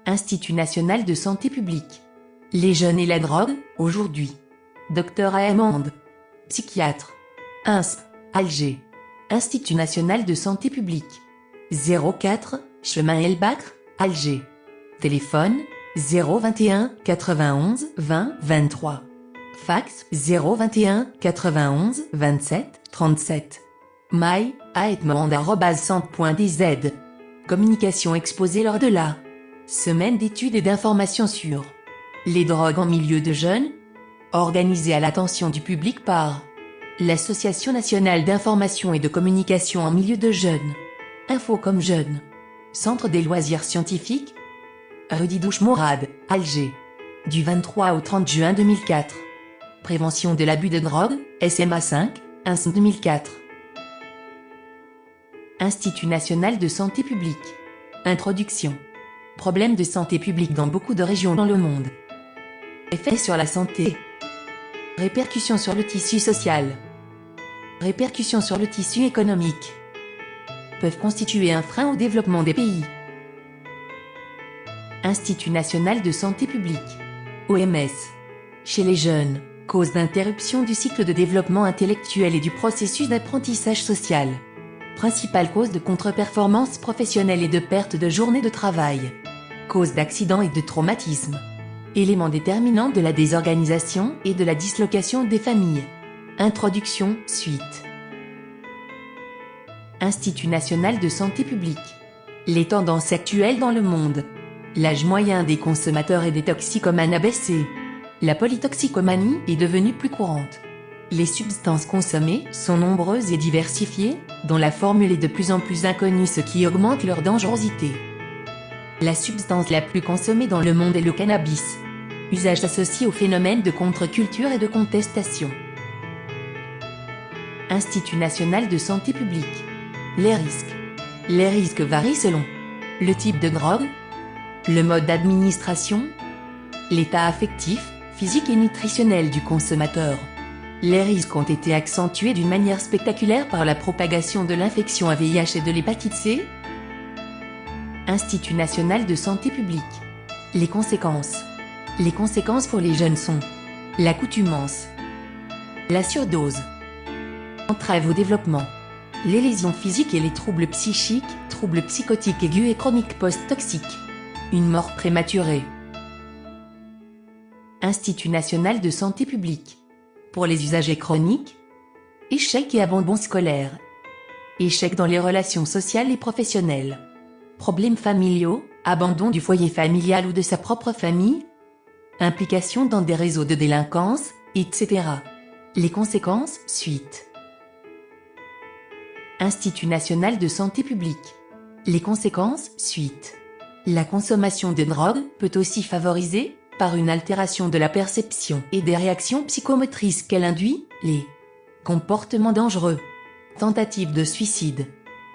Institut national de santé publique. Les jeunes et la drogue, aujourd'hui. Dr Amande. Psychiatre. INSP, Alger. Institut national de santé publique. 04, chemin Elbacre, Alger. Téléphone, 021 91 20 23. Fax, 021 91 27 37. Mail, aetmand@centre.dz. Communication exposée lors de la semaine d'études et d'informations sur les drogues en milieu de jeunes, organisée à l'attention du public par l'Association nationale d'information et de communication en milieu de jeunes. Info comme jeune. Centre des loisirs scientifiques. Rue Didouche Mourad, Alger. Du 23 au 30 juin 2004. Prévention de l'abus de drogue, SMA 5, INSP 2004. Institut national de santé publique. Introduction. Problèmes de santé publique dans beaucoup de régions dans le monde. Effets sur la santé. Répercussions sur le tissu social. Répercussions sur le tissu économique. Peuvent constituer un frein au développement des pays. Institut national de santé publique. OMS. Chez les jeunes, cause d'interruption du cycle de développement intellectuel et du processus d'apprentissage social. Principale cause de contre-performance professionnelle et de perte de journée de travail. Cause d'accidents et de traumatisme. Élément déterminant de la désorganisation et de la dislocation des familles. Introduction, suite. Institut national de santé publique. Les tendances actuelles dans le monde. L'âge moyen des consommateurs et des toxicomanes a baissé. La polytoxicomanie est devenue plus courante. Les substances consommées sont nombreuses et diversifiées, dont la formule est de plus en plus inconnue, ce qui augmente leur dangerosité. La substance la plus consommée dans le monde est le cannabis. Usage associé au phénomène de contre-culture et de contestation. Institut national de santé publique. Les risques. Les risques varient selon le type de drogue, le mode d'administration, l'état affectif, physique et nutritionnel du consommateur. Les risques ont été accentués d'une manière spectaculaire par la propagation de l'infection à VIH et de l'hépatite C. Institut national de santé publique. Les conséquences. Les conséquences pour les jeunes sont l'accoutumance, la surdose, entrave au développement, les lésions physiques et les troubles psychiques, troubles psychotiques aigus et chroniques post-toxiques, une mort prématurée. Institut national de santé publique. Pour les usagers chroniques, échec et abandon scolaire, échec dans les relations sociales et professionnelles, problèmes familiaux, abandon du foyer familial ou de sa propre famille, implication dans des réseaux de délinquance, etc. Les conséquences, suite. Institut national de santé publique. Les conséquences, suite. La consommation de drogue peut aussi favoriser, par une altération de la perception et des réactions psychomotrices qu'elle induit, les comportements dangereux, tentatives de suicide,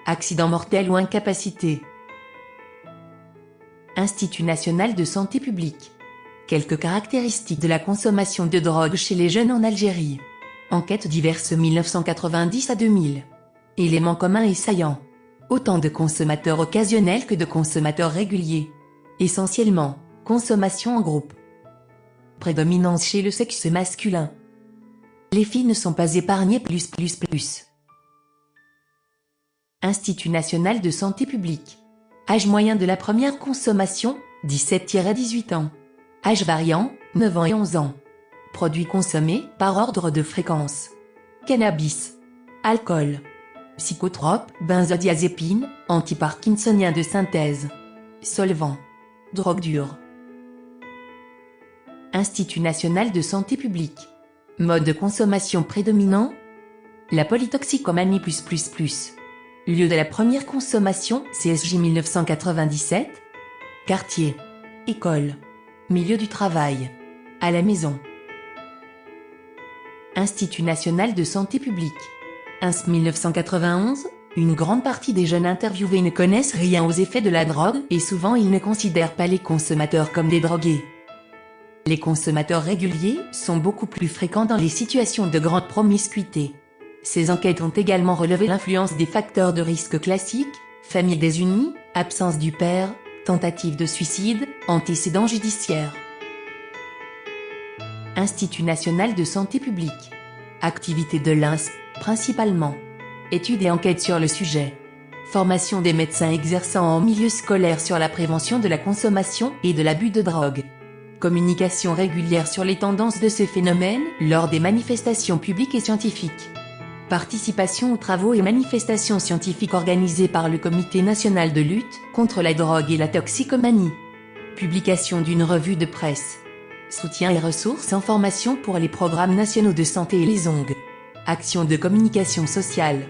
accidents mortels ou incapacité. Institut national de santé publique. Quelques caractéristiques de la consommation de drogue chez les jeunes en Algérie. Enquêtes diverses 1990 à 2000. Éléments communs et saillants. Autant de consommateurs occasionnels que de consommateurs réguliers. Essentiellement, consommation en groupe. Prédominance chez le sexe masculin. Les filles ne sont pas épargnées plus. Institut national de santé publique. Âge moyen de la première consommation, 17-18 ans. Âge variant, 9 ans et 11 ans. Produits consommés par ordre de fréquence. Cannabis. Alcool. Psychotropes, benzodiazépines, antiparkinsoniens de synthèse. Solvants. Drogue dure. Institut national de santé publique. Mode de consommation prédominant. La polytoxicomanie plus. Lieu de la première consommation, CSJ 1997. Quartier. École. Milieu du travail. À la maison. Institut national de santé publique. INSP 1991. Une grande partie des jeunes interviewés ne connaissent rien aux effets de la drogue et souvent ils ne considèrent pas les consommateurs comme des drogués. Les consommateurs réguliers sont beaucoup plus fréquents dans les situations de grande promiscuité. Ces enquêtes ont également relevé l'influence des facteurs de risque classiques, famille désunie, absence du père, Tentative de suicide, antécédents judiciaires. Institut national de santé publique. Activité de l'INS, principalement. Études et enquêtes sur le sujet. Formation des médecins exerçant en milieu scolaire sur la prévention de la consommation et de l'abus de drogue. Communication régulière sur les tendances de ces phénomènes lors des manifestations publiques et scientifiques. Participation aux travaux et manifestations scientifiques organisées par le Comité national de lutte contre la drogue et la toxicomanie. Publication d'une revue de presse. Soutien et ressources en formation pour les programmes nationaux de santé et les ONG. Action de communication sociale.